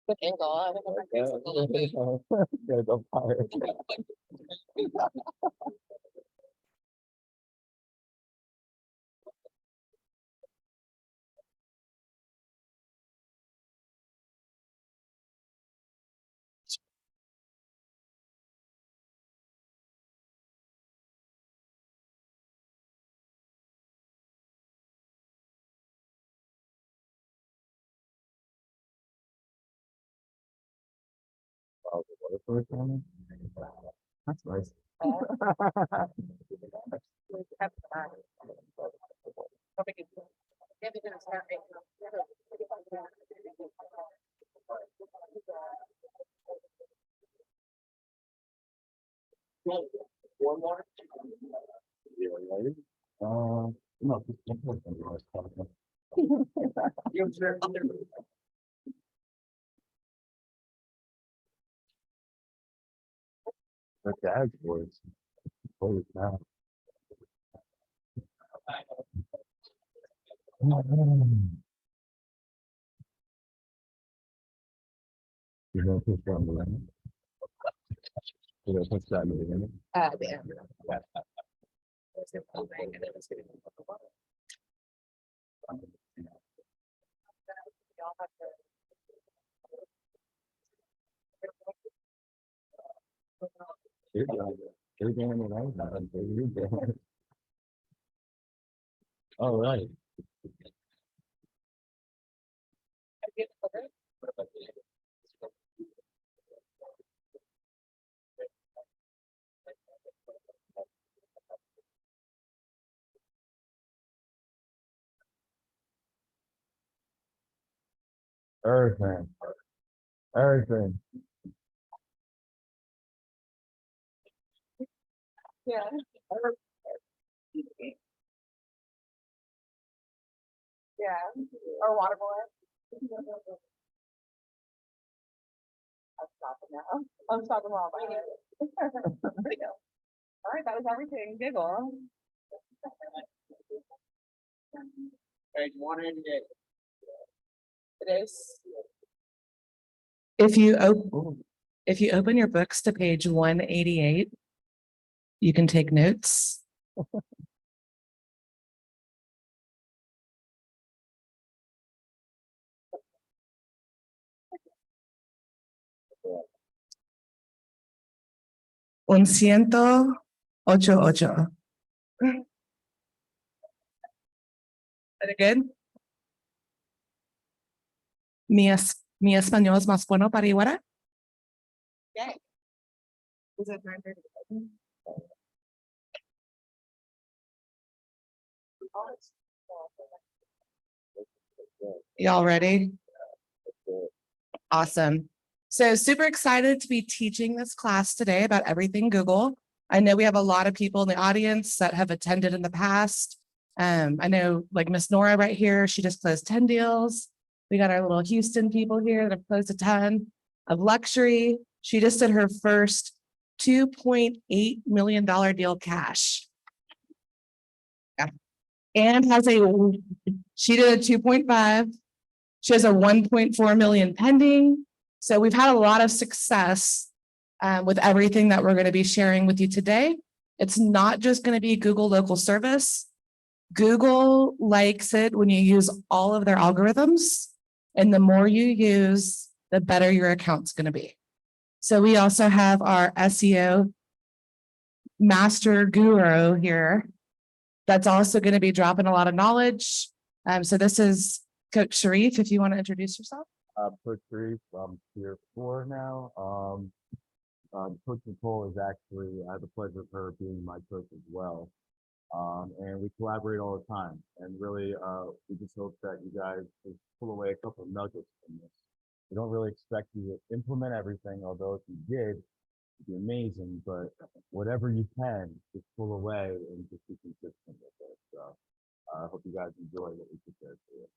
Good angle. There's a fire. Oh, the waterfall coming? That's nice. One more. No, just one more thing I was talking the dad's voice. Holy cow. You're gonna push down the limit? You're gonna push down the limit? Yeah. Yeah. You're doing it right now. You're doing it. All right. Everything. Everything. Yeah. Yeah. Or water boy. I'm stopping now. I'm stopping while I'm here. There we go. All right, that was everything. Giggle. Page 188. It is. If you open your books to page 188, you can take notes. Un ciento ocho ocho. That again? Mi español es más bueno para Iguara. Yeah. Is it 9:30? Y'all ready? Awesome. So super excited to be teaching this class today about everything Google. I know we have a lot of people in the audience that have attended in the past. I know like Miss Nora right here, she just closed 10 deals. We got our little Houston people here that have closed a ton of luxury. She just did her first $2.8 million deal cash. Yeah. And she did a 2.5. She has a 1.4 million pending. So we've had a lot of success with everything that we're going to be sharing with you today. It's not just going to be Google local service. Google likes it when you use all of their algorithms, and the more you use, the better your account's going to be. So we also have our SEO master guru here that's also going to be dropping a lot of knowledge. So this is Coach Sharif, if you want to introduce yourself. Coach Sharif, I'm tier 4 now. Coach Nicole is actually, I have the pleasure of her being my coach as well. And we collaborate all the time. And really, we just hope that you guys just pull away a couple of nuggets from this. We don't really expect you to implement everything, although if you did, it'd be amazing. But whatever you can, just pull away and just be consistent with it. So I hope you guys enjoy what we prepared for you.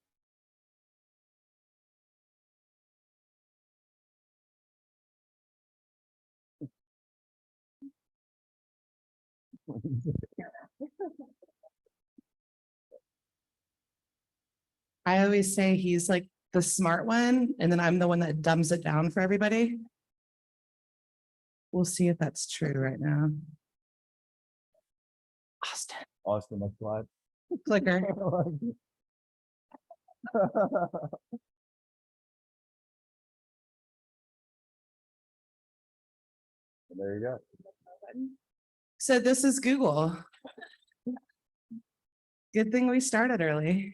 I always say he's like the smart one, and then I'm the one that dumbs it down for everybody. We'll see if that's true right now. Austin, Austin, next slide. clicker. There you go. So this is Google. Good thing we started early.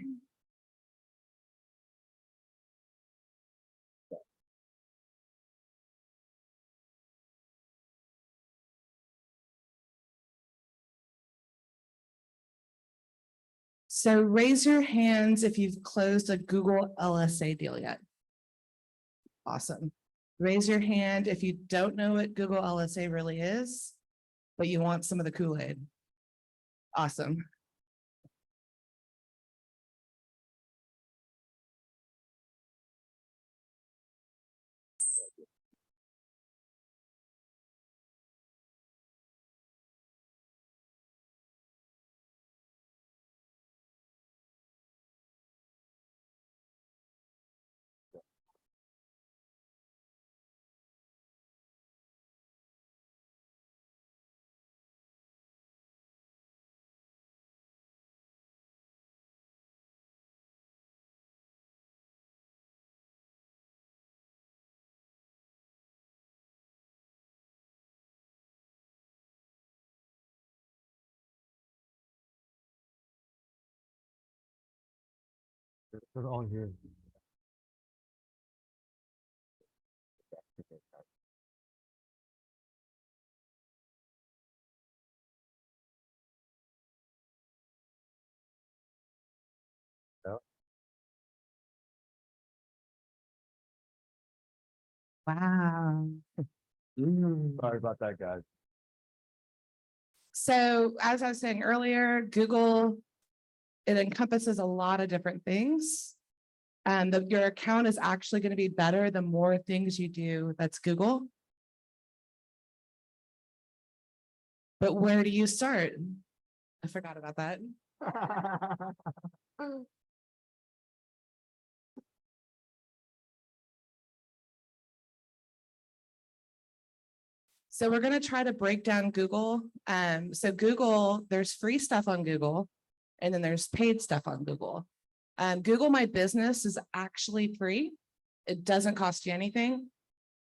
So raise your hands if you've closed a Google LSA deal yet. Awesome. Raise your hand if you don't know what Google LSA really is, but you want some of the Kool-Aid. Awesome. Put it all here. Yep. Wow. Sorry about that, guys. So as I was saying earlier, Google, it encompasses a lot of different things. And your account is actually going to be better the more things you do that's Google. But where do you start? I forgot about that. So we're going to try to break down Google. So Google, there's free stuff on Google, and then there's paid stuff on Google. Google My Business is actually free. It doesn't cost you anything.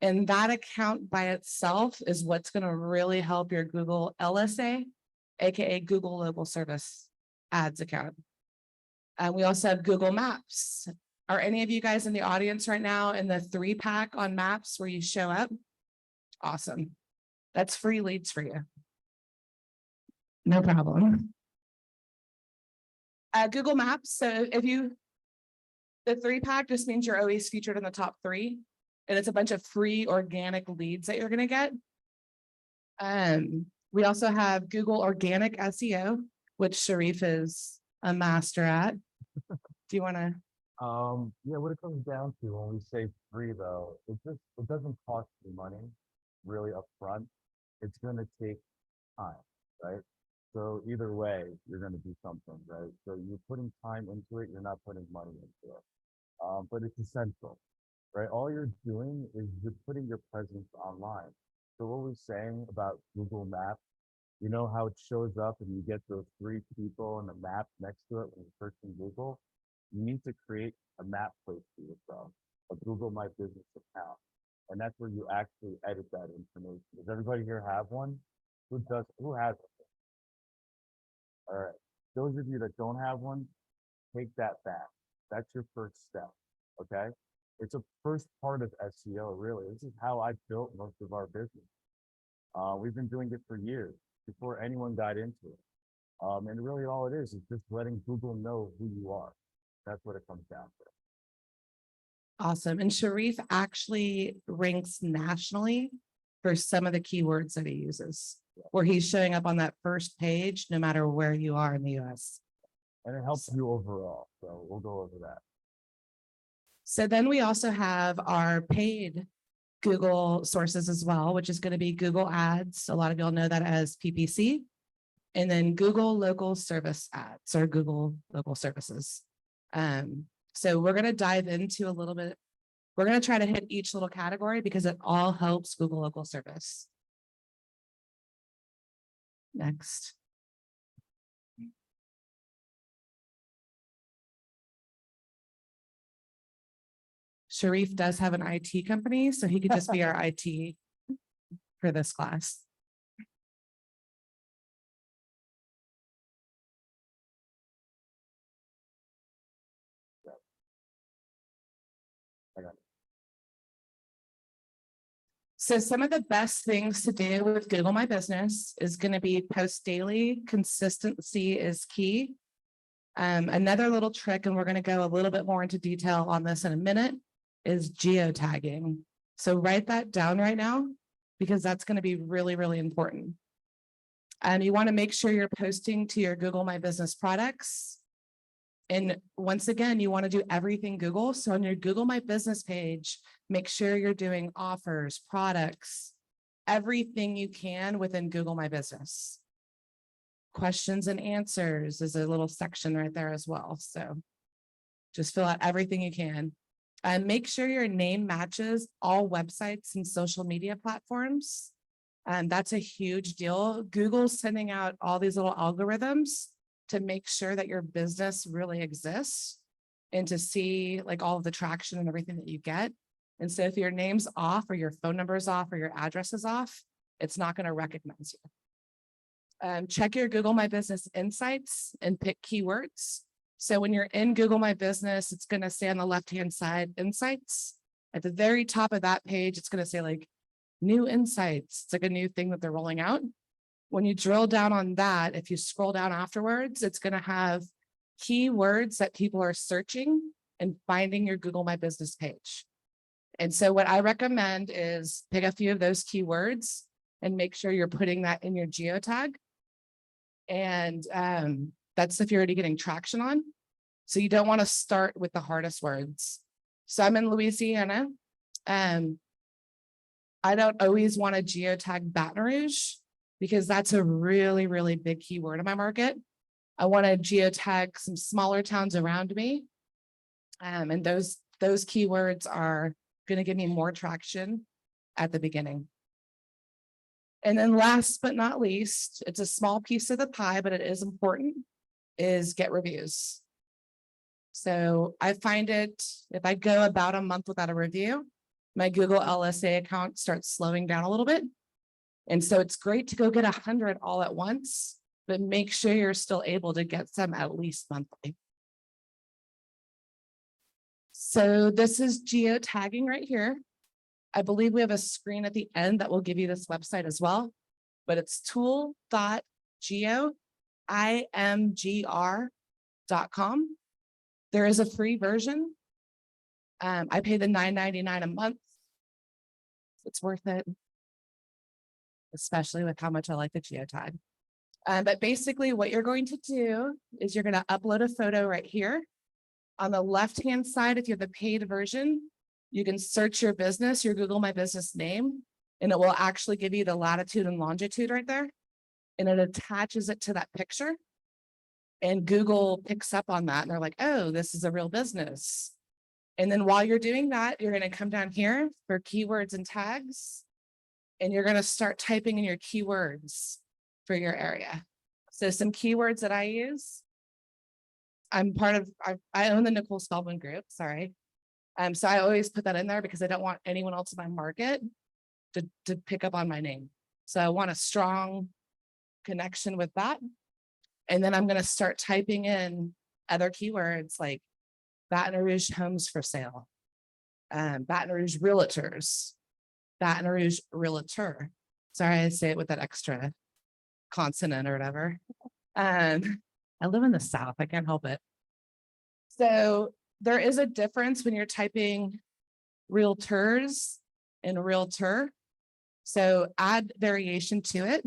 And that account by itself is what's going to really help your Google LSA, AKA Google Local Service Ads account. We also have Google Maps. Are any of you guys in the audience right now in the 3-pack on Maps where you show up? Awesome. That's free leads for you. No problem. Google Maps. So if you, the 3-pack just means you're always featured in the top 3. And it's a bunch of free organic leads that you're going to get. We also have Google Organic SEO, which Sharif is a master at. Do you want to? Yeah, what it comes down to when we say free though, it doesn't cost you money really upfront. It's gonna take time, right? So either way, you're gonna do something, right? So you're putting time into it, you're not putting money into it. But it's essential, right? All you're doing is you're putting your presence online. So what we're saying about Google Maps, you know how it shows up and you get those 3 people and the map next to it when you search in Google? You need to create a map place for yourself, a Google My Business account. And that's where you actually edit that information. Does everybody here have one? Who has it? All right. Those of you that don't have one, take that back. That's your first step. Okay. It's a first part of SEO, really. This is how I built most of our business. We've been doing it for years before anyone got into it. And really all it is just letting Google know who you are. That's what it comes down to. Awesome. And Sharif actually ranks nationally for some of the keywords that he uses, where he's showing up on that first page, no matter where you are in the US. And it helps you overall. So we'll go over that. So then we also have our paid Google sources as well, which is going to be Google Ads. A lot of y'all know that as PPC. And then Google Local Service Ads or Google Local Services. So we're going to dive into a little bit. We're going to try to hit each little category because it all helps Google local service. Next. Sharif does have an IT company, so he could just be our IT for this class. I got it. So some of the best things to do with Google My Business is going to be post daily. Consistency is key. Another little trick, and we're going to go a little bit more into detail on this in a minute, is geotagging. So write that down right now, because that's going to be really, really important. And you want to make sure you're posting to your Google My Business products. And once again, you want to do everything Google. So on your Google My Business page, make sure you're doing offers, products, everything you can within Google My Business. Questions and answers is a little section right there as well. So just fill out everything you can. And make sure your name matches all websites and social media platforms. And that's a huge deal. Google's sending out all these little algorithms to make sure that your business really exists and to see like all of the traction and everything that you get. And so if your name's off or your phone number is off or your address is off, it's not going to recognize you. Check your Google My Business insights and pick keywords. So when you're in Google My Business, it's going to say on the left-hand side, insights. At the very top of that page, it's going to say like new insights. It's like a new thing that they're rolling out. When you drill down on that, if you scroll down afterwards, it's going to have keywords that people are searching and finding your Google My Business page. And so what I recommend is pick a few of those keywords and make sure you're putting that in your geotag. And that's if you're already getting traction on. So you don't want to start with the hardest words. So I'm in Louisiana. I don't always want to geotag Baton Rouge because that's a really, really big keyword in my market. I want to geotag some smaller towns around me. And those keywords are going to give me more traction at the beginning. And then last but not least, it's a small piece of the pie, but it is important, is get reviews. So I find it, if I go about a month without a review, my Google LSA account starts slowing down a little bit. And so it's great to go get 100 all at once, but make sure you're still able to get some at least monthly. So this is geotagging right here. I believe we have a screen at the end that will give you this website as well, but it's tool.geoimgr.com. There is a free version. I pay the $9.99 a month. It's worth it, especially with how much I like the geotag. But basically what you're going to do is you're going to upload a photo right here. On the left-hand side, if you have the paid version, you can search your business, your Google My Business name, and it will actually give you the latitude and longitude right there. And it attaches it to that picture. And Google picks up on that. And they're like, oh, this is a real business. And then while you're doing that, you're going to come down here for keywords and tags. And you're going to start typing in your keywords for your area. So some keywords that I use. I own the Nicole Spellman group, sorry. So I always put that in there because I don't want anyone else in my market to pick up on my name. So I want a strong connection with that. And then I'm going to start typing in other keywords like Baton Rouge homes for sale, Baton Rouge realtors, Baton Rouge realtor. Sorry, I say it with that extra consonant or whatever. I live in the South, I can't help it. So there is a difference when you're typing realtors and realtor. So add variation to it.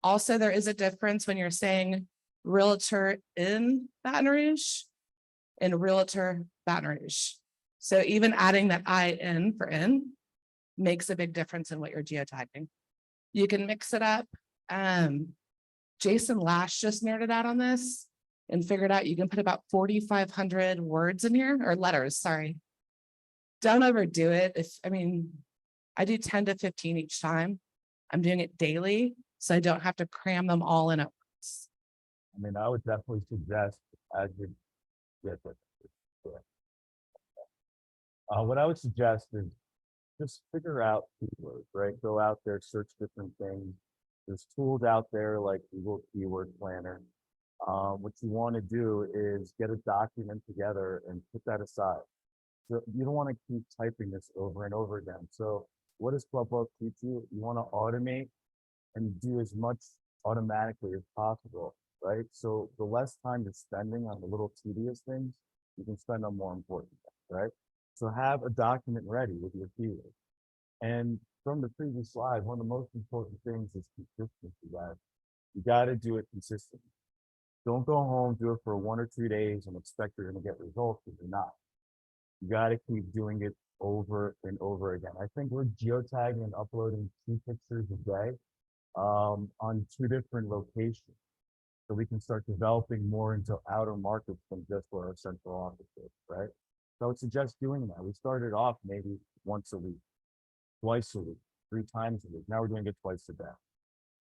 Also, there is a difference when you're saying realtor in Baton Rouge and realtor Baton Rouge. So even adding that I in for in makes a big difference in what you're geotagging. You can mix it up. Jason Lash just nerded out on this. and figured out you can put about 4,500 words in here, or letters, sorry. Don't overdo it. I do 10 to 15 each time. I'm doing it daily, so I don't have to cram them all in at once. I mean, I would definitely suggest as you get this. What I would suggest is just figure out keywords, right? Go out there, search different things. There's tools out there like Google Keyword Planner. What you want to do is get a document together and put that aside. So you don't want to keep typing this over and over again. So what does Clubbook teach you? You want to automate and do as much automatically as possible, right? So the less time you're spending on the little tedious things, you can spend on more important things, right? So have a document ready with your keywords. And from the previous slide, one of the most important things is consistency, guys. You got to do it consistently. Don't go home, do it for 1 or 2 days and expect you're going to get results if you're not. You got to keep doing it over and over again. I think we're geotagging and uploading 2 pictures a day on 2 different locations. So we can start developing more into outer markets than just where our central office is, right? So I would suggest doing that. We started off maybe once a week, twice a week, 3 times a week. Now we're doing it twice a day.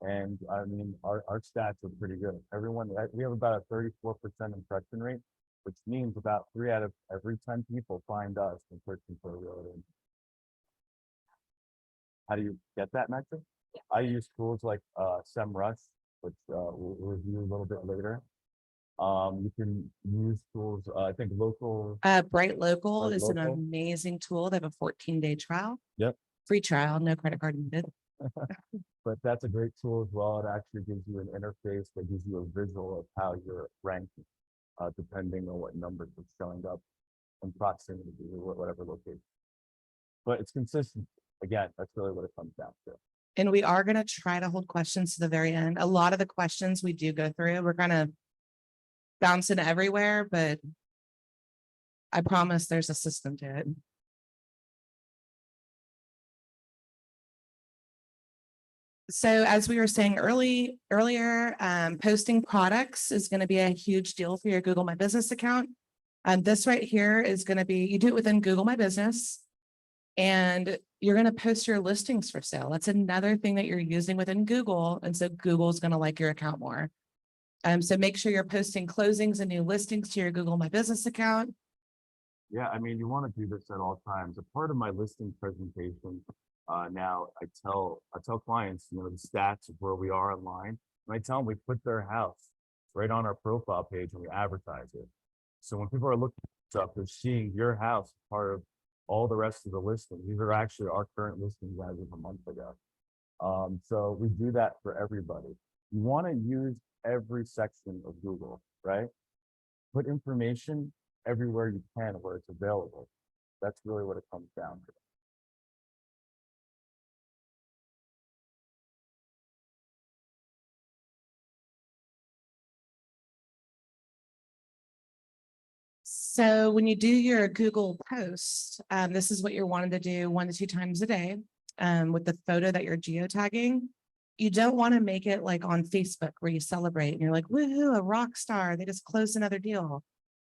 And I mean, our stats are pretty good. We have about a 34% impression rate, which means about 3 out of every 10 people find us when searching for a realtor. How do you get that metric? I use tools like SEMrush, which we'll review a little bit later. You can use tools, I think local. Bright Local Bright is an Local. amazing tool. They have a 14-day trial. Yep. Free trial, no credit card needed. But that's a great tool as well. It actually gives you an interface that gives you a visual of how you're ranking, depending on what numbers are showing up in proximity to whatever location. But it's consistent. Again, that's really what it comes down to. And we are going to try to hold questions to the very end. A lot of the questions we do go through, we're going to bounce in everywhere, but I promise there's a system to it. So as we were saying earlier, posting products is going to be a huge deal for your Google My Business account. This right here is going to be, you do it within Google My Business, and you're going to post your listings for sale. That's another thing that you're using within Google. And so Google's going to like your account more. So make sure you're posting closings and new listings to your Google My Business account. Yeah, I mean, you want to do this at all times. A part of my listing presentation, now I tell clients, the stats of where we are online. And I tell them we put their house right on our profile page and we advertise it. So when people are looking at stuff, they're seeing your house part of all the rest of the listings. These are actually our current listings as of a month ago. So we do that for everybody. You want to use every section of Google, right? Put information everywhere you can where it's available. That's really what it comes down to. So when you do your Google post, this is what you're wanting to do 1 to 2 times a day with the photo that you're geotagging. You don't want to make it like on Facebook where you celebrate and you're like, woohoo, a rock star, they just closed another deal.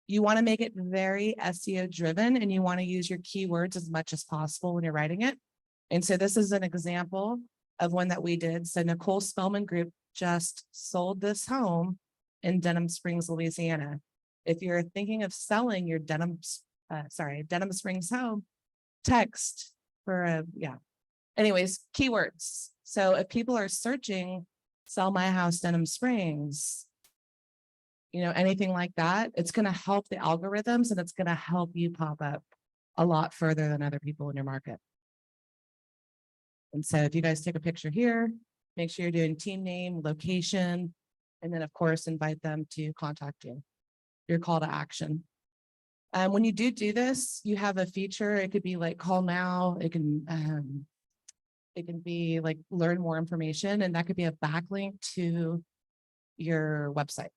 You want to make it very SEO driven, and you want to use your keywords as much as possible when you're writing it. And so this is an example of one that we did. So Nicole Spellman Group just sold this home in Denham Springs, Louisiana. If you're thinking of selling your Denham Springs home, text for anyways, keywords. So if people are searching sell my house Denham Springs, anything like that, it's going to help the algorithms and it's going to help you pop up a lot further than other people in your market. And so if you guys take a picture here, make sure you're doing team name, location, and then of course, invite them to contact you, your call to action. When you do this, you have a feature. It could be like call now. It can be like learn more information, and that could be a backlink to your website.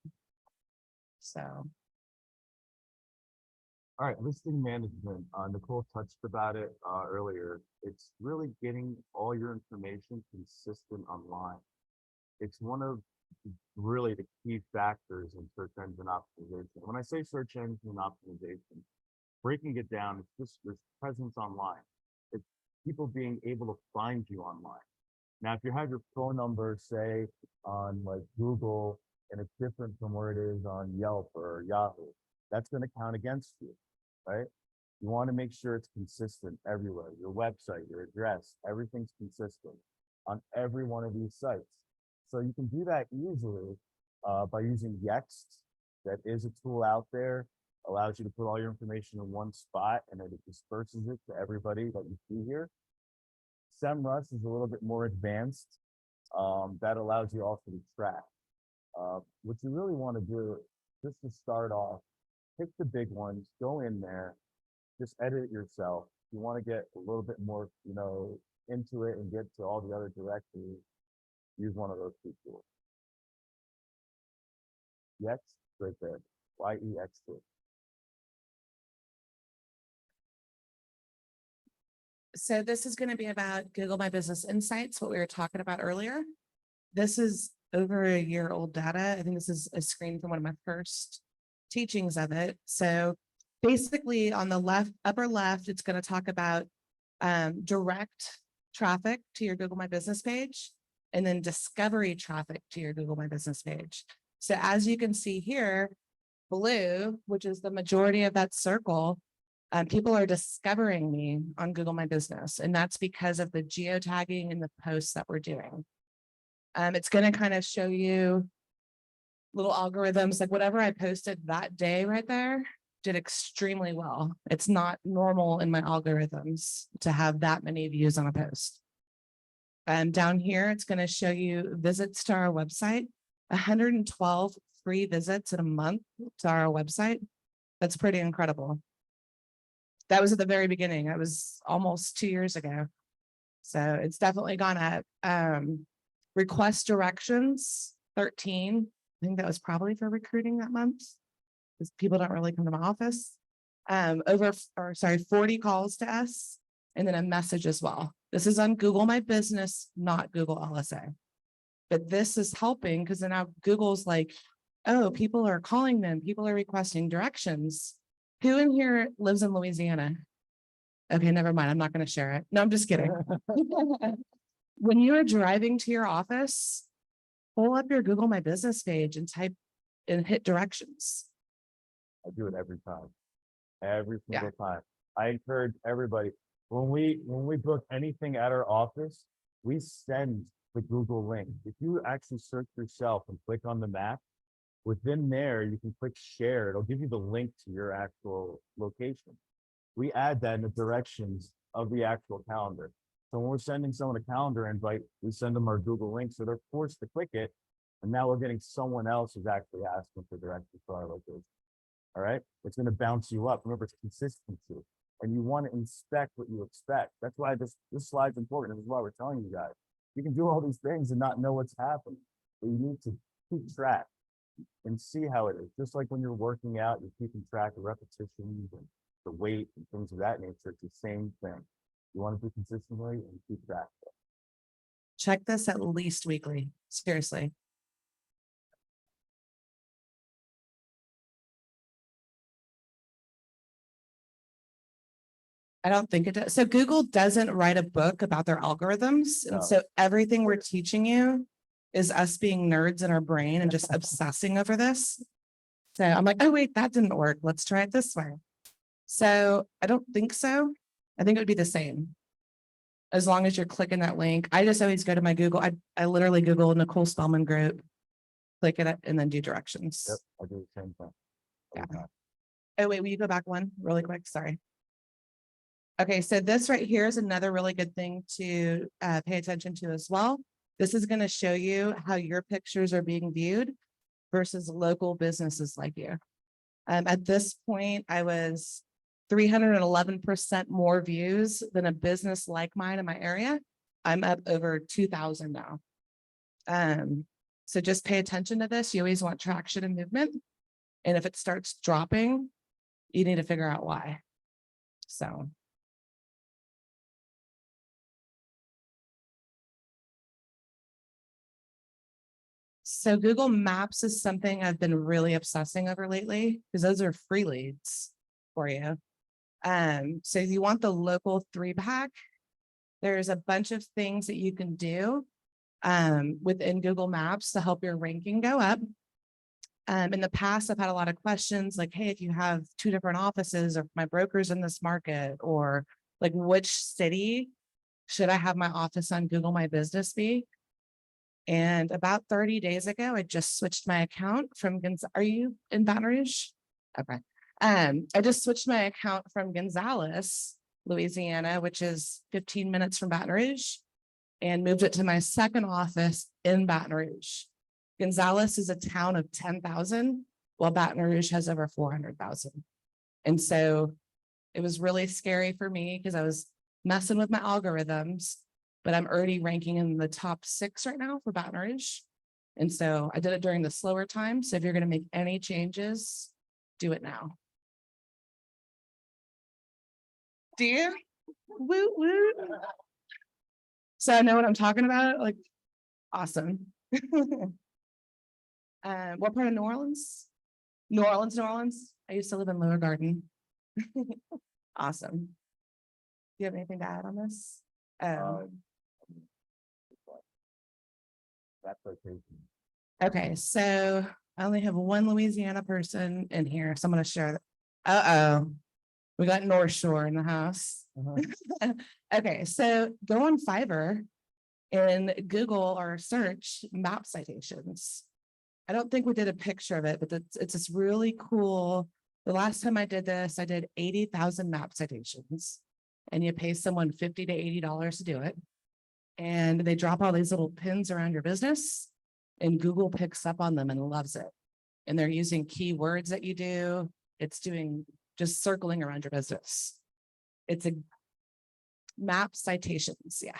So. All right, listing management. Nicole touched about it earlier. It's really getting all your information consistent online. It's one of really the key factors in search engine optimization. When I say search engine optimization, breaking it down, it's just this presence online. It's people being able to find you online. Now, if you have your phone number, say on like Google, and it's different from where it is on Yelp or Yahoo, that's going to count against you, right? You want to make sure it's consistent everywhere. Your website, your address, everything's consistent on every one of these sites. So you can do that easily by using Yext. That is a tool out there, allows you to put all your information in one spot and then it disperses it to everybody that you see here. SEMrush is a little bit more advanced. That allows you also to track. What you really want to do, just to start off, pick the big ones, go in there, just edit it yourself. If you want to get a little bit more, into it and get to all the other directories, use one of those two tools. Yext, right there, Y-E-X-T. So this is going to be about Google My Business Insights, what we were talking about earlier. This is over a year old data. I think this is a screen from one of my first teachings of it. So basically on the left, upper left, it's going to talk about direct traffic to your Google My Business page, and then discovery traffic to your Google My Business page. So as you can see here, blue, which is the majority of that circle, people are discovering me on Google My Business, and that's because of the geotagging and the posts that we're doing. It's going to kind of show you little algorithms, like whatever I posted that day right there did extremely well. It's not normal in my algorithms to have that many views on a post. Down here, it's going to show you visits to our website, 112 free visits in a month to our website. That's pretty incredible. That was at the very beginning. That was almost 2 years ago. So it's definitely gone up. Request directions, 13. I think that was probably for recruiting that month, because people don't really come to my office. 40 calls to us, and then a message as well. This is on Google My Business, not Google LSA. But this is helping because now Google's like, oh, people are calling them, people are requesting directions. Who in here lives in Louisiana? Okay, never mind. I'm not going to share it. No, I'm just kidding. When you are driving to your office, pull up your Google My Business page and type and hit directions. I do it every time. Every single time. I encourage everybody, when we book anything at our office, we send the Google link. If you actually search yourself and click on the map, within there, you can click share. It'll give you the link to your actual location. We add that in the directions of the actual calendar. So when we're sending someone a calendar invite, we send them our Google link, so they're forced to click it. And now we're getting someone else who's actually asking for directions to our location. All right, it's going to bounce you up. Remember, it's consistency, and you want to inspect what you expect. That's why this slide's important. This is why we're telling you guys. You can do all these things and not know what's happening, but you need to keep track and see how it is. Just like when you're working out, you're keeping track of repetitions and the weight and things of that nature. It's the same thing. You want to do consistently and keep track of it. Check this at least weekly. Seriously. I don't think it does. So Google doesn't write a book about their algorithms. And so everything we're teaching you is us being nerds in our brain and just obsessing over this. So I'm like, oh, wait, that didn't work. Let's try it this way. So I don't think so. I think it would be the same. As long as you're clicking that link. I just always go to my Google. I literally Google Nicole Spellman group, click it, and then do directions. Yep, I do the same thing. Yeah. Oh, wait, will you go back one really quick? Sorry. Okay, so this right here is another really good thing to pay attention to as well. This is going to show you how your pictures are being viewed versus local businesses like you. At this point, I was 311% more views than a business like mine in my area. I'm up over 2,000 now. So just pay attention to this. You always want traction and movement. And if it starts dropping, you need to figure out why. So Google Maps is something I've been really obsessing over lately because those are free leads for you. So if you want the local 3-pack, there's a bunch of things that you can do within Google Maps to help your ranking go up. In the past, I've had a lot of questions like, hey, if you have 2 different offices, or my broker's in this market, or like which city should I have my office on Google My Business be? And about 30 days ago, I just switched my account from are you in Baton Rouge? Okay. I just switched my account from Gonzales, Louisiana, which is 15 minutes from Baton Rouge, and moved it to my second office in Baton Rouge. Gonzales is a town of 10,000, while Baton Rouge has over 400,000. And so it was really scary for me because I was messing with my algorithms, but I'm already ranking in the top 6 right now for Baton Rouge. And so I did it during the slower time. So if you're going to make any changes, do it now. Do you? Woo woo. So I know what I'm talking about. Like, awesome. What part of New Orleans? New Orleans, New Orleans. I used to live in Lower Garden. Awesome. Do you have anything to add on this? That location. Okay, so I only have one Louisiana person in here, so I'm gonna share that. Uh-oh, we got North Shore in the house. Okay, so go on Fiverr and Google or search map citations. I don't think we did a picture of it, but it's this really cool. The last time I did this, I did 80,000 map citations, and you pay someone $50 to $80 to do it. And they drop all these little pins around your business, and Google picks up on them and loves it. And they're using keywords that you do. It's doing just circling around your business. It's a map citations. Yeah.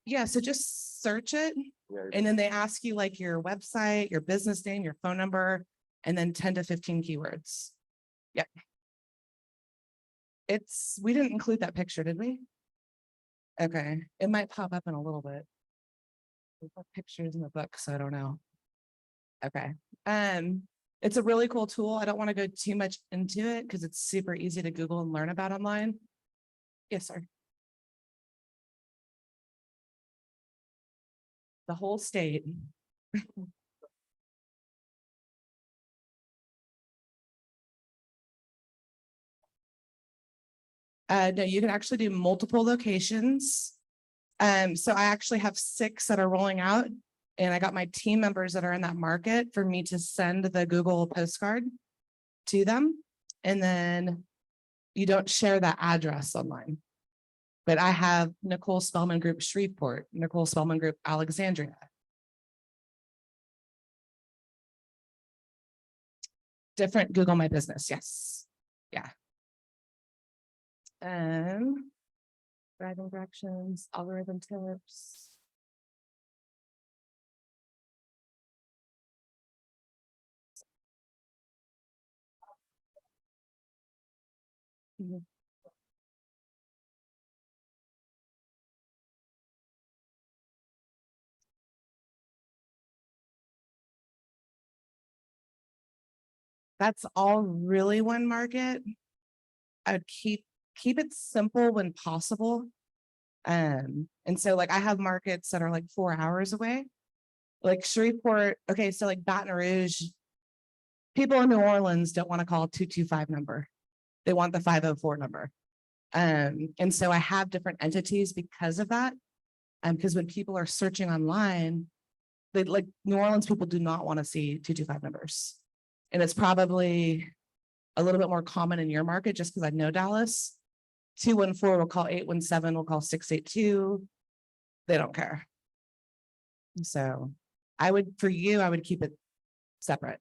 Yeah. So just search it. And then they ask you like your website, your business name, your phone number, and then 10 to 15 keywords. Yeah. We didn't include that picture, did we? Okay. It might pop up in a little bit. We put pictures in the book, so I don't know. Okay. It's a really cool tool. I don't want to go too much into it because it's super easy to Google and learn about online. Yes, sir. The whole state. No, you can actually do multiple locations. So I actually have 6 that are rolling out, and I got my team members that are in that market for me to send the Google postcard to them. And then you don't share that address online. But I have Nicole Spellman Group Shreveport, Nicole Spellman Group Alexandria. Different Google My Business, yes. Yeah. Driving directions, algorithm tips. Mhm. That's all really one market. I would keep it simple when possible. And so like I have markets that are like 4 hours away. Like Shreveport, okay, so like Baton Rouge, people in New Orleans don't want to call a 225 number. They want the 504 number. And so I have different entities because of that. Because when people are searching online, they like New Orleans people do not want to see 225 numbers. And it's probably a little bit more common in your market just because I know Dallas. 214 will call 817, will call 682. They don't care. So I would, for you, I would keep it separate.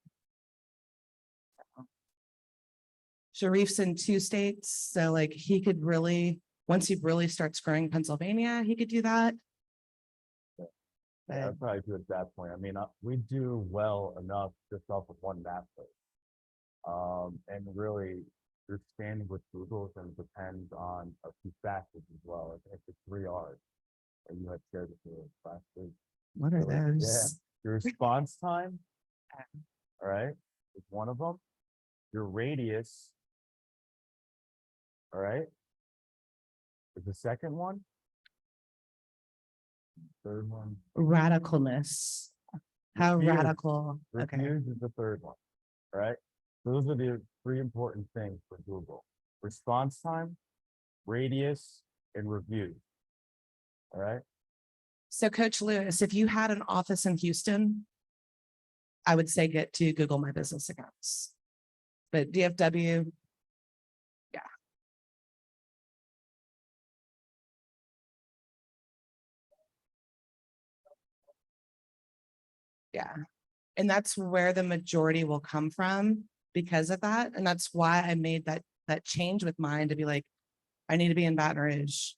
Sharif's in 2 states. So like he could really, once he really starts growing Pennsylvania, he could do that. Yeah, I'd probably do it at that point. I mean, we do well enough just off of one map. And really, your standing with Google is going to depend on a few factors as well. I think it's 3 R's that you had shared with me last week. What are So, yeah, those? your response time, all right, is one of them. Your radius, all right, is the second one. Third one. Radicalness. How Reviews. radical. Okay. Reviews is the third one. All right. Those are the 3 important things for Google: response time, radius, and reviews. All right. So Coach Lewis, if you had an office in Houston, I would say get to Google My Business accounts. But DFW, yeah. Yeah. And that's where the majority will come from because of that. And that's why I made that change with mine to be like, I need to be in Baton Rouge.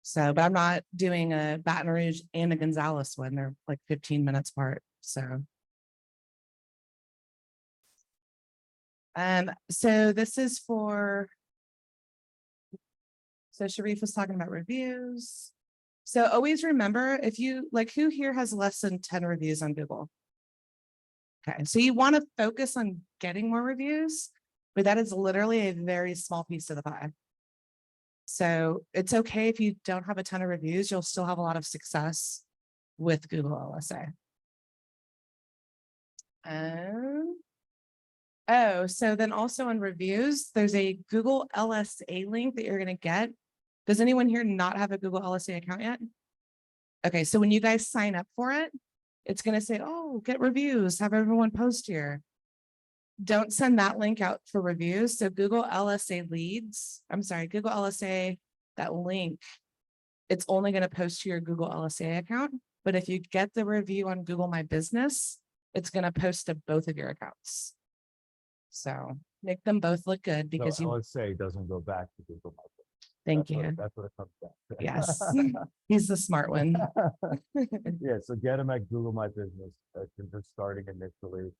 So, but I'm not doing a Baton Rouge and a Gonzales one. They're like 15 minutes apart. So this is for, so Sharif was talking about reviews. So always remember, if you like, who here has less than 10 reviews on Google? Okay, so you want to focus on getting more reviews, but that is literally a very small piece of the pie. So it's okay if you don't have a ton of reviews, you'll still have a lot of success with Google LSA. Oh, so then also on reviews, there's a Google LSA link that you're going to get. Does anyone here not have a Google LSA account yet? Okay, so when you guys sign up for it, it's going to say, oh, get reviews, have everyone post here. Don't send that link out for reviews. So Google LSA leads, I'm sorry, Google LSA, that link, it's only going to post to your Google LSA account. But if you get the review on Google My Business, it's going to post to both of your accounts. So make them both look good because so LSA doesn't go back to Google My Business. Thank you. That's what it comes down to. Yes, he's the smart one. Yeah, so get them at Google My Business. Just starting initially.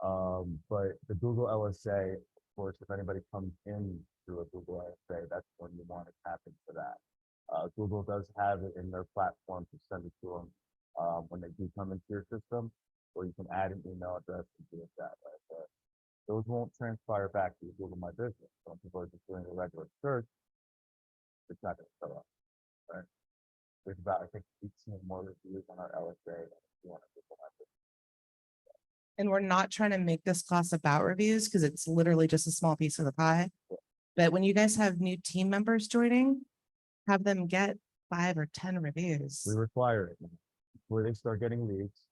But the Google LSA, of course, if anybody comes in through a Google LSA, that's when you want to tap into that. Google does have it in their platform to send it to them when they do come into your system, or you can add an email address and do it that way. But those won't transpire back to Google My Business. Some people are just doing a regular search. It's not going to show up, right? There's about, I think, 18 more reviews on our LSA than if you want to Google My Business. And we're not trying to make this class about reviews because it's literally just a small piece of the pie. But when you guys have new team members joining, have them get 5 or 10 reviews. We require it. Before they start getting leads,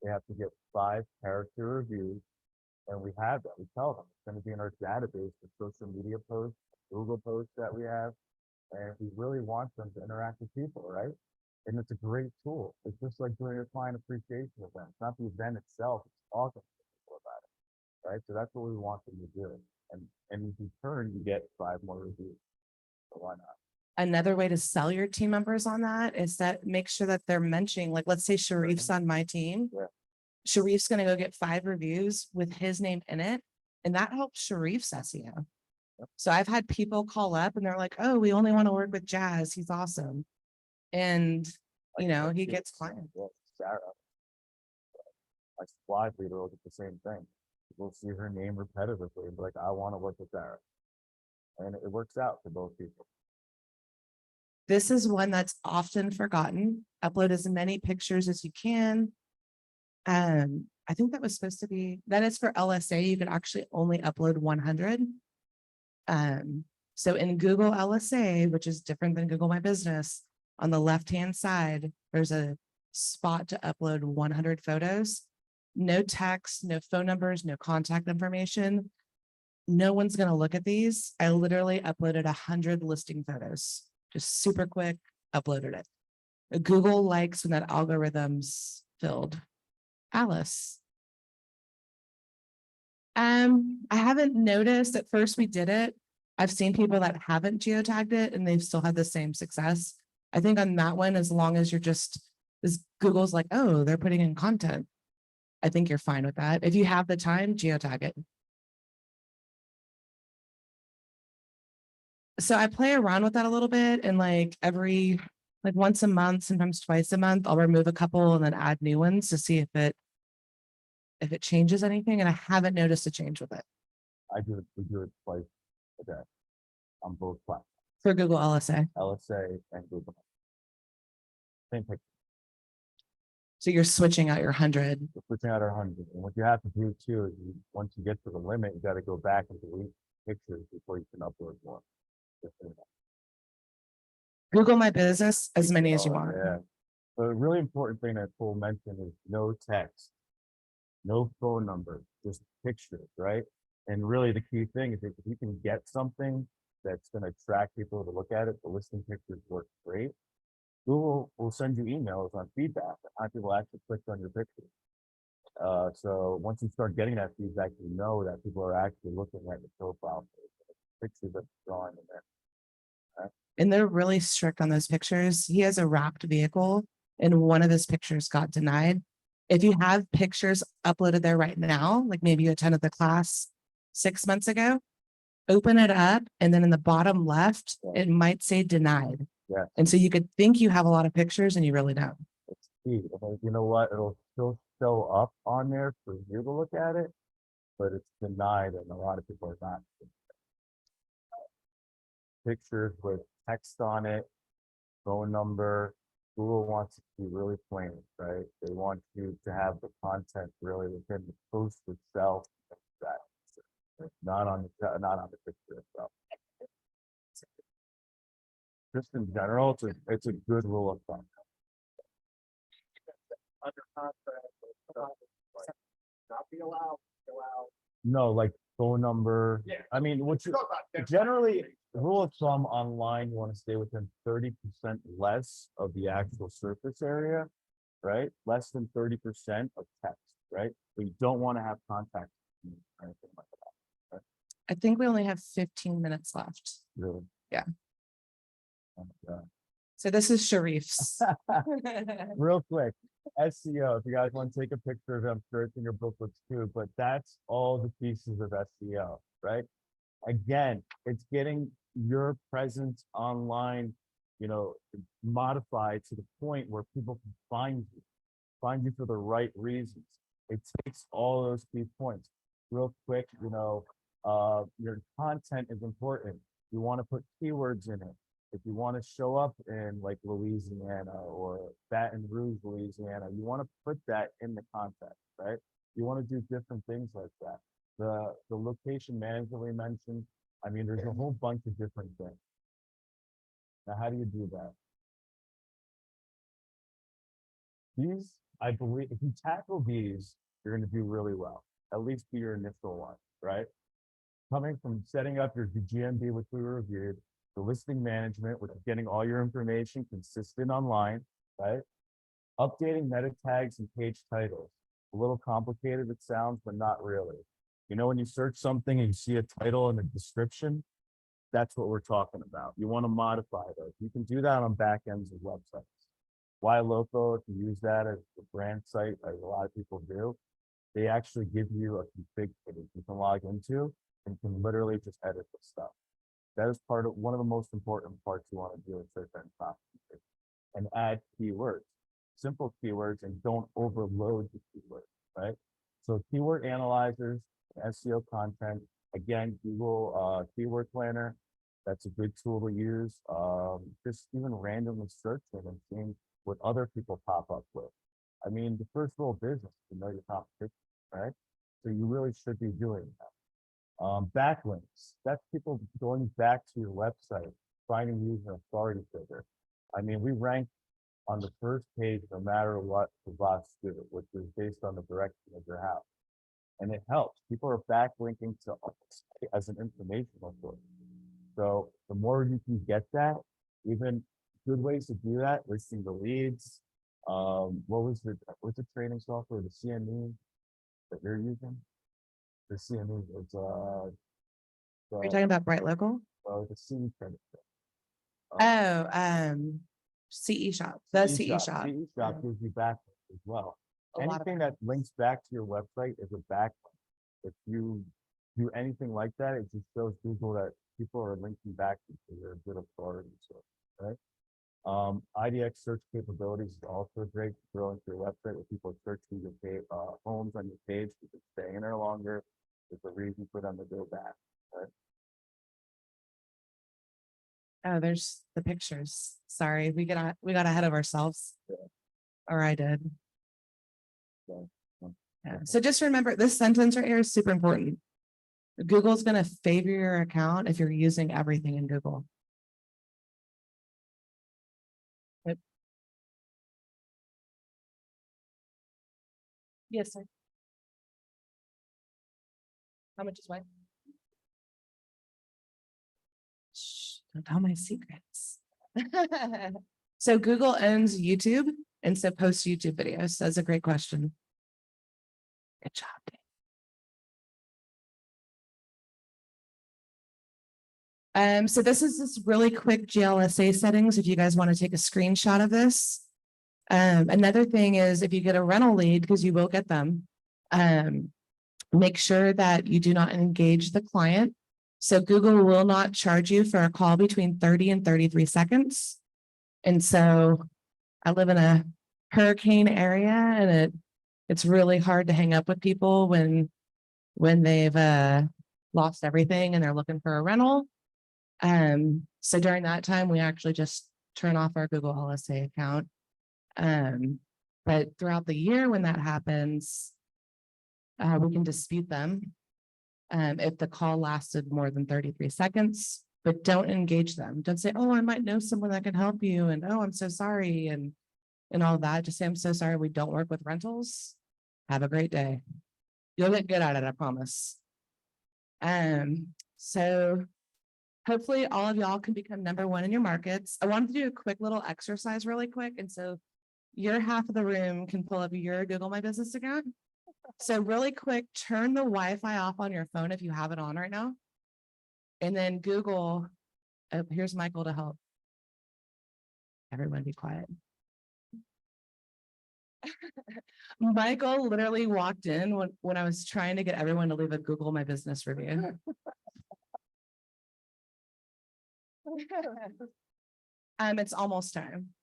they have to get 5 character reviews, and we have that. We tell them it's going to be in our database for social media posts, Google posts that we have, and we really want them to interact with people, right? And it's a great tool. It's just like doing a client appreciation event. It's not the event itself, it's talking to people about it, right? So that's what we want them to do. And in return, you get 5 more reviews. So why not? Another way to sell your team members on that is that make sure that they're mentioning, like, let's say Sharif's on my team. Yeah. Sharif's going to go get 5 reviews with his name in it. And that helps Sharif's SEO. So I've had people call up and they're like, oh, we only want to work with Jazz. He's awesome. And, you know, he gets clients. Yeah, Sarah, my squad leader will get the same thing. We'll see her name repetitively and be like, I want to work with Sarah. And it works out for both people. This is one that's often forgotten. Upload as many pictures as you can. I think that was supposed to be, that is for LSA. You could actually only upload 100. So in Google LSA, which is different than Google My Business, on the left-hand side, there's a spot to upload 100 photos. No text, no phone numbers, no contact information. No one's going to look at these. I literally uploaded 100 listing photos, just super quick, uploaded it. Google likes when that algorithm's filled. Alice. I haven't noticed at first we did it. I've seen people that haven't geotagged it and they've still had the same success. I think on that one, as long as you're just, as Google's like, oh, they're putting in content. I think you're fine with that. If you have the time, geotag it. So I play around with that a little bit and like like once a month, sometimes twice a month, I'll remove a couple and then add new ones to see if it changes anything. And I haven't noticed a change with it We do it twice a day on both platforms, for Google LSA. LSA and Google. Same picture. So you're switching out your 100. We're switching out our 100. And what you have to do too is once you get to the limit, you got to go back and delete pictures before you can upload more. Just so you know. Google My Business, as many as you Oh, want. yeah. But a really important thing that Cole mentioned is no text, no phone number, just pictures, right? And really the key thing is if you can get something that's going to attract people to look at it, the listing pictures work great. Google will send you emails on feedback on how people actually clicked on your picture. So once you start getting that feedback, you know that people are actually looking at your profile pictures that you're drawing in there. And they're really strict on those pictures. He has a wrapped vehicle and one of his pictures got denied. If you have pictures uploaded there right now, like maybe you attended the class 6 months ago, open it up and then in the bottom left, it might say denied. Yeah. And so you could think you have a lot of pictures and you really don't. It's key. And you know what? It'll still show up on there for you to look at it, but it's denied, and a lot of people are not. Pictures with text on it, phone number. Google wants it to be really plain, right? They want you to have the content really within the post itself, that not on the picture itself. Just in general, it's a good rule of thumb. Under contract, not be allowed. No, like phone number. Yeah. I mean, what you generally rule of thumb online, you want to stay within 30% less of the actual surface area, right? Less than 30% of text, right? But you don't want to have contact or anything like that. Right? I think we only have 15 minutes left. Really? Yeah. And, so this is Sharif's. real quick, SEO, if you guys want to take a picture of it, I'm sure it's in your booklets too, but that's all the pieces of SEO, right? Again, it's getting your presence online, modified to the point where people can find you for the right reasons. It takes all those key points. Real quick, your content is important. You want to put keywords in it. If you want to show up in like Louisiana or Baton Rouge, Louisiana, you want to put that in the content, right? You want to do different things like that. The location management we mentioned, I mean, there's a whole bunch of different things. Now, how do you do that? These, I believe, if you tackle these, you're going to do really well. At least be your initial one, right? Coming from setting up your GMB, which we reviewed, the listing management, which is getting all your information consistent online, right? Updating meta tags and page titles. A little complicated it sounds, but not really. When you search something and you see a title and a description, that's what we're talking about. You want to modify those. You can do that on back ends of websites. Why Loco, if you use that as a brand site, like a lot of people do, they actually give you a config page you can log into and you can literally just edit the stuff. That is one of the most important parts you want to do in search engine optimization. And add keywords, simple keywords, and don't overload the keywords, right? So keyword analyzers, SEO content, again, Google Keyword Planner, that's a good tool to use. Just even randomly searching and seeing what other people pop up with. I mean, the first rule of business is to know your competition, right? So you really should be doing that. Backlinks, that's people going back to your website, finding you as an authority figure. I mean, we rank on the first page no matter what the bots do, which is based on the direction of your house. And it helps. People are backlinking to us as an informational source. So the more you can get that, even good ways to do that, listing the leads. What's the training software, the CME that you're using? The CME, it's Are you talking about Bright Local? the CE credit. CE Shop. The CE Shop. CE Shop gives you backlinks as well. Anything that links back to your website is a backlink. If you do anything like that, it just shows Google that people are linking back to their good authority, so, right? IDX search capabilities is also great to throw into your website where people search through your homes on your page, if it's staying there longer, there's a reason for them to go back, right? Oh, there's the pictures. Sorry, we got ahead of ourselves. Yeah. Or I did. So, Yeah. So just remember this sentence right here is super important. Google's going to favor your account if you're using everything in Google. Yep. Yes, sir. How much is what? Shh, don't tell my secrets. So Google owns YouTube and so posts YouTube videos. That's a great question. Good job, Dave. So this is this really quick GLSA settings. If you guys want to take a screenshot of this. Another thing is if you get a rental lead, because you will get them, make sure that you do not engage the client. So Google will not charge you for a call between 30 and 33 seconds. And so I live in a hurricane area and it's really hard to hang up with people when they've lost everything and they're looking for a rental. So during that time, we actually just turn off our Google LSA account. But throughout the year when that happens, we can dispute them if the call lasted more than 33 seconds, but don't engage them. Don't say, oh, I might know someone that can help you. And oh, I'm so sorry. And all that. Just say, I'm so sorry. We don't work with rentals. Have a great day. You'll get good at it, I promise. So hopefully all of y'all can become #1 in your markets. I wanted to do a quick little exercise really quick. And so your half of the room can pull up your Google My Business account. So really quick, turn the Wi-Fi off on your phone if you have it on right now. And then Google, oh, here's Michael to help. Everyone be quiet. Michael literally walked in when I was trying to get everyone to leave a Google My Business review. It's almost time.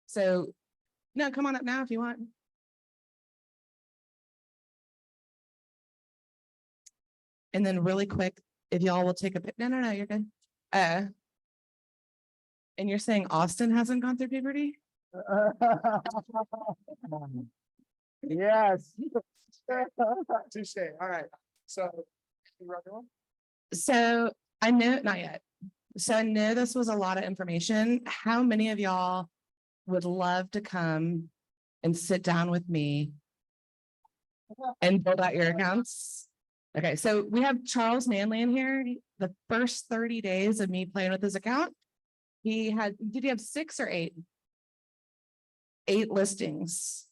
So no, come on up now if you want. And then really quick, if y'all will take a pic. No, you're good. And you're saying Austin hasn't gone through puberty? Yes. Touche. All right. So I know, not yet. So I know this was a lot of information. How many of y'all would love to come and sit down with me and build out your accounts? Okay, so we have Charles Manley in here. The first 30 days of me playing with his account, did he have 6 or 8? 8 listings.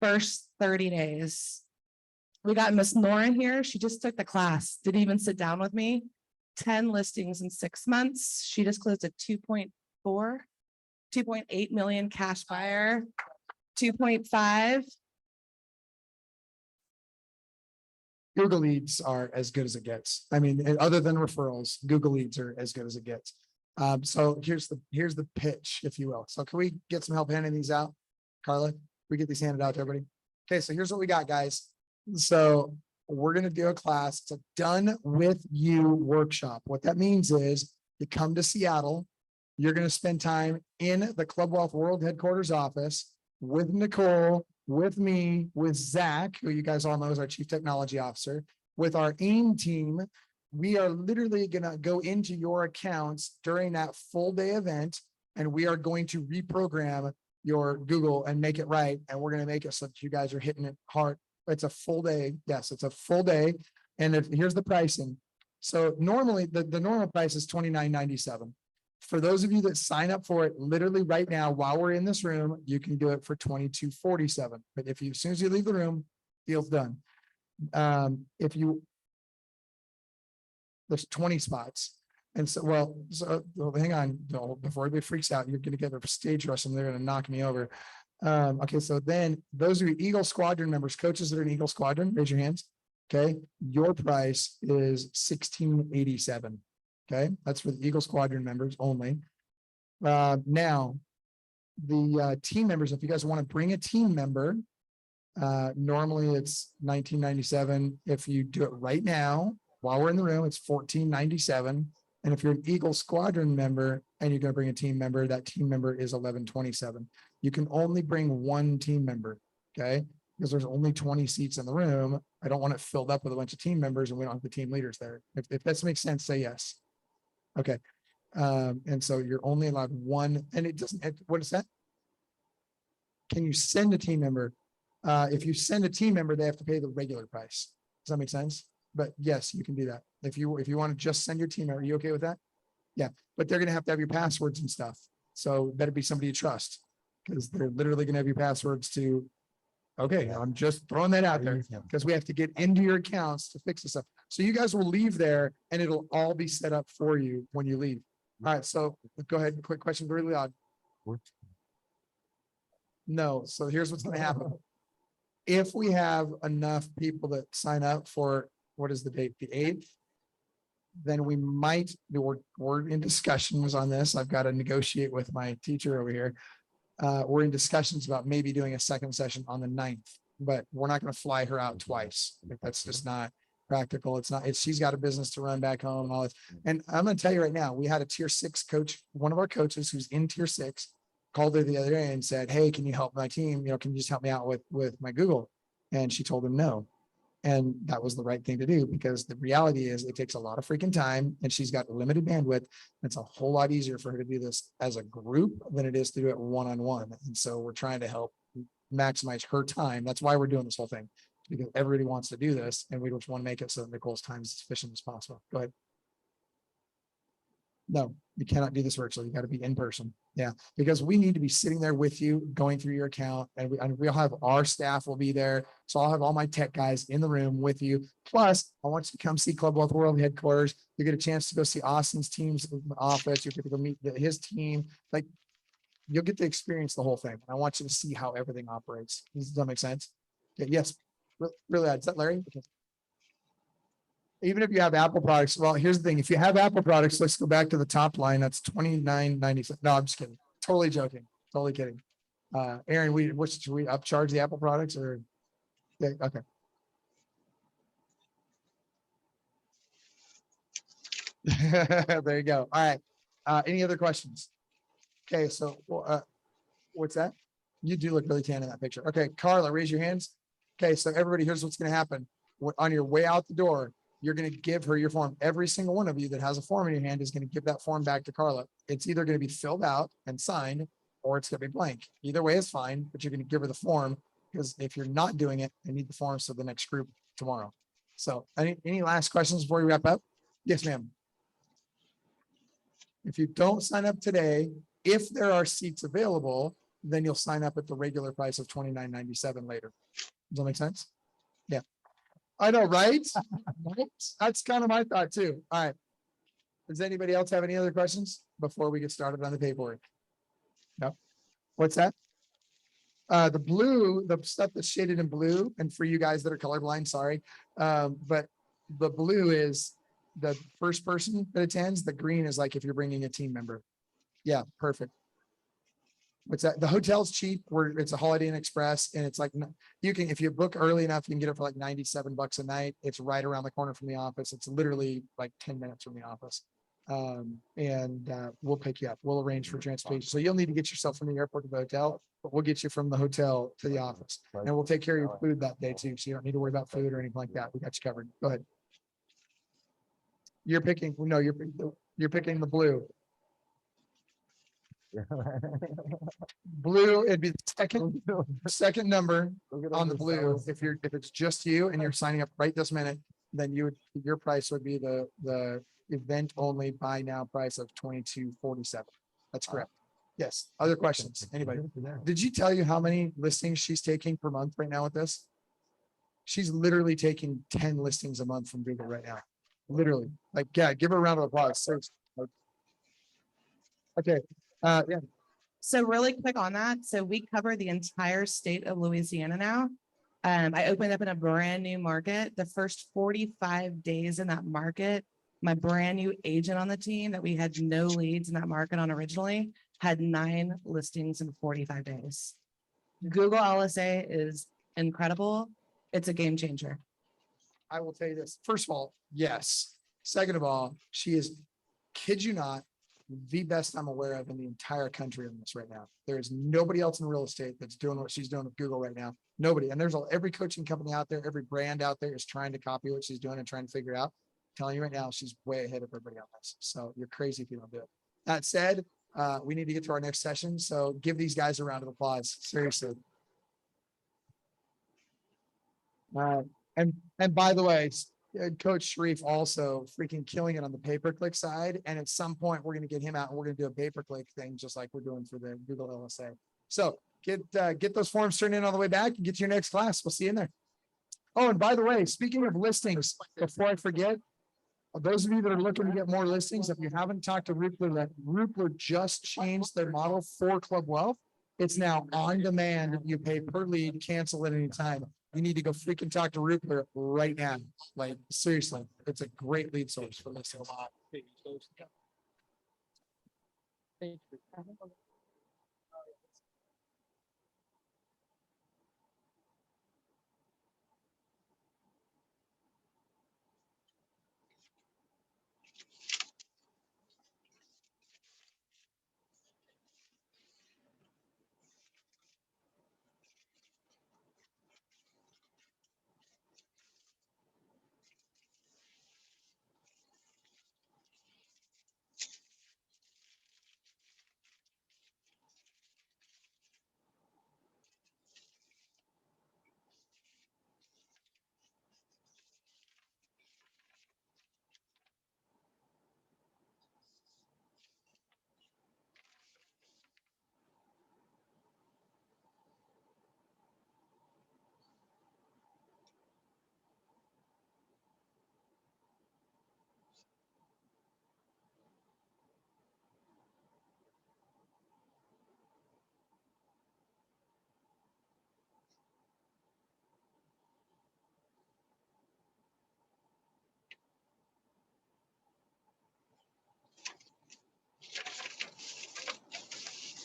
First 30 days. We got Miss Nora here. She just took the class. Didn't even sit down with me. 10 listings in 6 months. She just closed a 2.8 million cash buyer. 2.5. Google leads are as good as it gets. I mean, other than referrals, Google leads are as good as it gets. So here's the pitch, if you will. So can we get some help handing these out? Carla, we get these handed out to everybody. Okay, so here's what we got, guys. So we're going to do a class. It's a done with you workshop. What that means is you come to Seattle. You're going to spend time in the Club Wealth World Headquarters office with Nicole, with me, with Zach, who you guys all know is our Chief Technology Officer, with our AIM team. We are literally going to go into your accounts during that full day event, and we are going to reprogram your Google and make it right. And we're going to make it so that you guys are hitting it hard. It's a full day. Yes, it's a full day. And here's the pricing. So normally the normal price is $29.97. For those of you that sign up for it literally right now, while we're in this room, you can do it for $22.47. But as soon as you leave the room, deal's done. There's 20 spots. And so, hang on, before everybody freaks out, you're going to get a stage rush and they're going to knock me over. Okay, so then those are Eagle Squadron members, coaches that are in Eagle Squadron, raise your hands. Okay, your price is $16.87. Okay, that's for the Eagle Squadron members only. Now, the team members, if you guys want to bring a team member, normally it's $19.97. If you do it right now, while we're in the room, it's $14.97. And if you're an Eagle Squadron member and you're going to bring a team member, that team member is $11.27. You can only bring one team member, okay? Because there's only 20 seats in the room. I don't want it filled up with a bunch of team members and we don't have the team leaders there. If that makes sense, say yes. Okay. And so you're only allowed one, and it doesn't, what is that? Can you send a team member? If you send a team member, they have to pay the regular price. Does that make sense? But yes, you can do that. If you want to just send your team member, are you okay with that? Yeah, but they're going to have your passwords and stuff. So better be somebody you trust, because they're literally going to have your passwords to. Okay, I'm just throwing that out there because we have to get into your accounts to fix this stuff. So you guys will leave there and it'll all be set up for you when you leave. All right, so go ahead. Quick question, very loud. No, so here's what's going to happen. If we have enough people that sign up for, what is the date? The 8th, then we might, we're in discussions on this. I've got to negotiate with my teacher over here. We're in discussions about maybe doing a second session on the 9th, but we're not going to fly her out twice. Like, that's just not practical. She's got a business to run back home and all this. And I'm going to tell you right now, we had a tier 6 coach, one of our coaches who's in tier 6, called her the other day and said, hey, can you help my team? Can you just help me out with my Google? And she told him no. And that was the right thing to do, because the reality is it takes a lot of freaking time and she's got limited bandwidth. It's a whole lot easier for her to do this as a group than it is to do it one-on-one. And so we're trying to help maximize her time. That's why we're doing this whole thing, because everybody wants to do this and we just want to make it so that Nicole's time is as efficient as possible. Go ahead. No, you cannot do this virtually. You got to be in person. Yeah, because we need to be sitting there with you, going through your account, and we'll have our staff will be there. So I'll have all my tech guys in the room with you. Plus, I want you to come see Club Wealth World headquarters. You get a chance to go see Austin's team's office. You get to go meet his team. Like, you'll get to experience the whole thing. I want you to see how everything operates. Does that make sense? Okay, yes, really. Is that Larry? Okay. Even if you have Apple products, well, here's the thing. If you have Apple products, let's go back to the top line. That's $29.97. No, I'm just kidding. Totally joking. Totally kidding. Aaron, should we upcharge the Apple products or? Yeah, okay. There you go. All right. Any other questions? Okay. So, what's that? You do look really tan in that picture. Okay. Carla, raise your hands. Okay. So everybody, here's what's going to happen. On your way out the door, you're going to give her your form. Every single one of you that has a form in your hand is going to give that form back to Carla. It's either going to be filled out and signed, or it's going to be blank. Either way is fine, but you're going to give her the form, because if you're not doing it, I need the form for the next group tomorrow. So any last questions before we wrap up? Yes, ma'am. If you don't sign up today, if there are seats available, then you'll sign up at the regular price of $29.97 later. Does that make sense? Yeah. I know, right? That's kind of my thought too. All right. Does anybody else have any other questions before we get started on the paperwork? No. What's that? The blue, the stuff that's shaded in blue, and for you guys that are colorblind, sorry. But the blue is the first person that attends. The green is like if you're bringing a team member. Yeah, perfect. What's that? The hotel's cheap. It's a Holiday Inn Express, and it's like you can, if you book early enough, you can get it for like $97 a night. It's right around the corner from the office. It's literally like 10 minutes from the office. We'll pick you up. We'll arrange for transportation. So you'll need to get yourself from the airport to the hotel, but we'll get you from the hotel to the office, and we'll take care of your food that day too. So you don't need to worry about food or anything like that. We got you covered. Go ahead. You're picking. No, you're picking the blue. Blue, it'd be the second number on the blue. If it's just you and you're signing up right this minute, then your price would be the event only buy now price of $22.47. That's correct. Yes. Other questions? Anybody? Did you tell you how many listings she's taking per month right now with this? She's literally taking 10 listings a month from Google right now. Literally. Like, yeah, give her a round of applause. Okay. Yeah. So really quick on that. So we cover the entire state of Louisiana now. I opened up in a brand new market. The first 45 days in that market, My brand new agent on the team that we had no leads in that market on originally had 9 listings in 45 days. Google LSA is incredible. It's a game changer. I will tell you this. First of all, yes. Second of all, she is, kid you not, the best I'm aware of in the entire country on this right now. There is nobody else in real estate that's doing what she's doing with Google right now. Nobody. And there's every coaching company out there, every brand out there is trying to copy what she's doing and trying to figure it out. I'm telling you right now, she's way ahead of everybody on this. So you're crazy if you don't do it. That said, we need to get to our next session. So give these guys a round of applause. Seriously. And by the way, Coach Sharif also freaking killing it on the pay-per-click side. And at some point, we're going to get him out and we're going to do a pay-per-click thing, just like we're doing for the Google LSA. So get those forms turned in on the way back and get to your next class. We'll see you in there. Oh, and by the way, speaking of listings, before I forget, those of you that are looking to get more listings, if you haven't talked to Rupler, Rupler just changed their model for Club Wealth. It's now on demand. You pay per lead, cancel at any time. You need to go freaking talk to Rupler right now. Like, seriously, it's a great lead source for listings.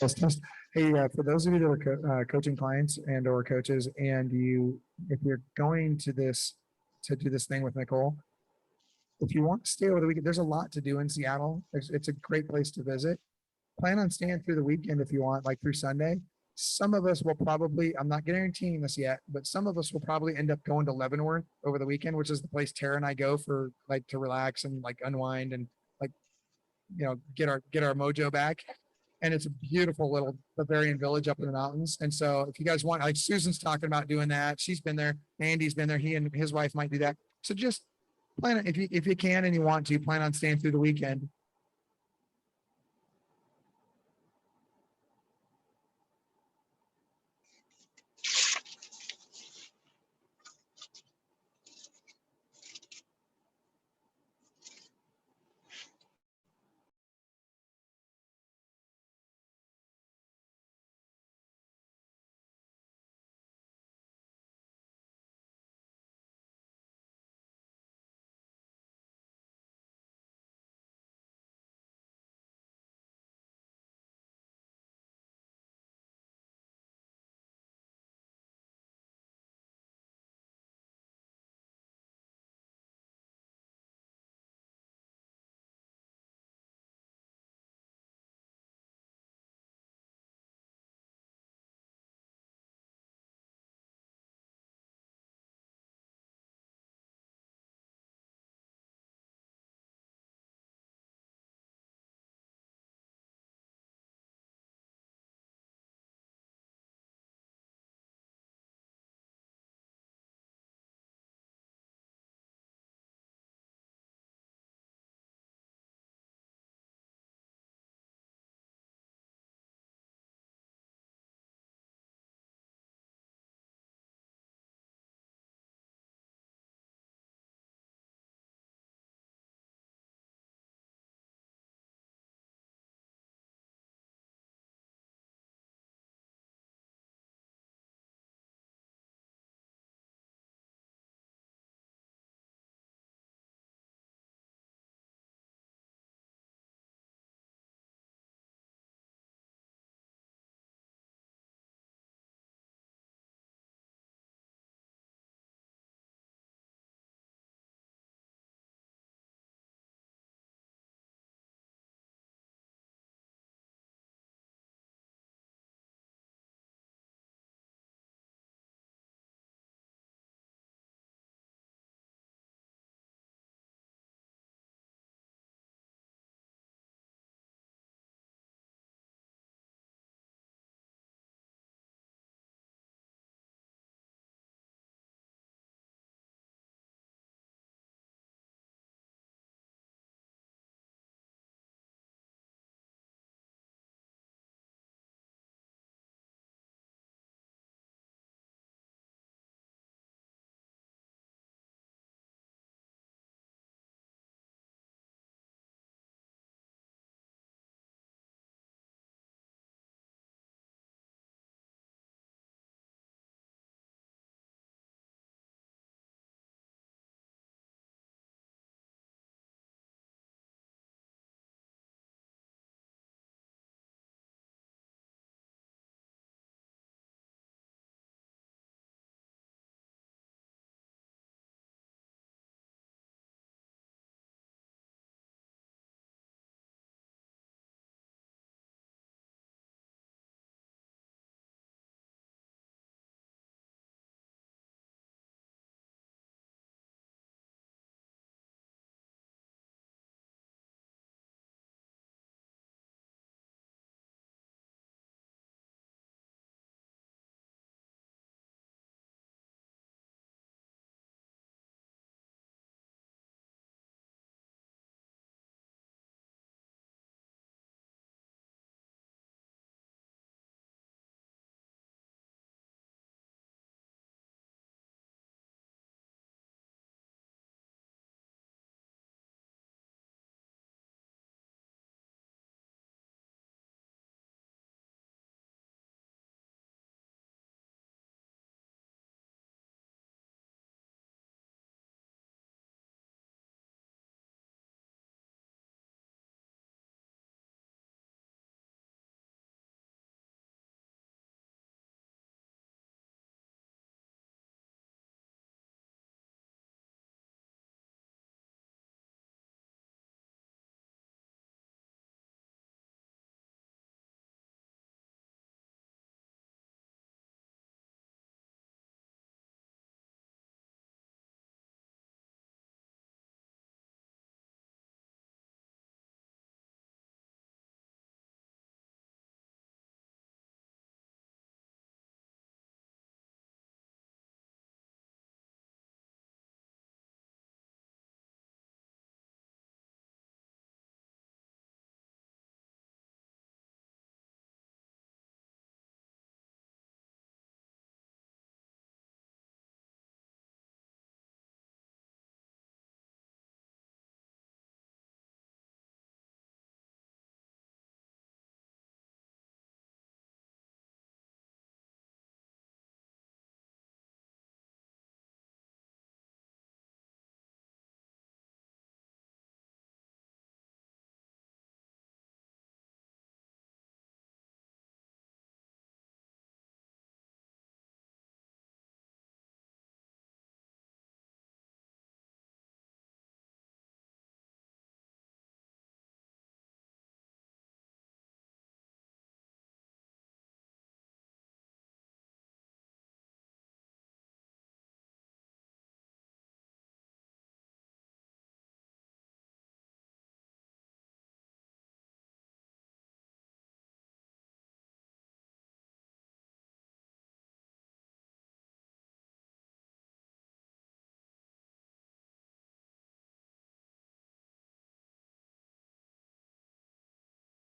Test. Hey, for those of you that are coaching clients and or coaches, and if you're going to do this thing with Nicole, if you want to stay over the weekend, there's a lot to do in Seattle. It's a great place to visit. Plan on staying through the weekend if you want, like through Sunday. Some of us will probably, I'm not guaranteeing this yet, but some of us will probably end up going to Leavenworth over the weekend, which is the place Tara and I go for like to relax and like unwind and like, get our mojo back. And it's a beautiful little Bavarian village up in the mountains. And so if you guys want, like Susan's talking about doing that, she's been there, Andy's been there, he and his wife might do that. So just plan it if you can and you want to plan on staying through the weekend.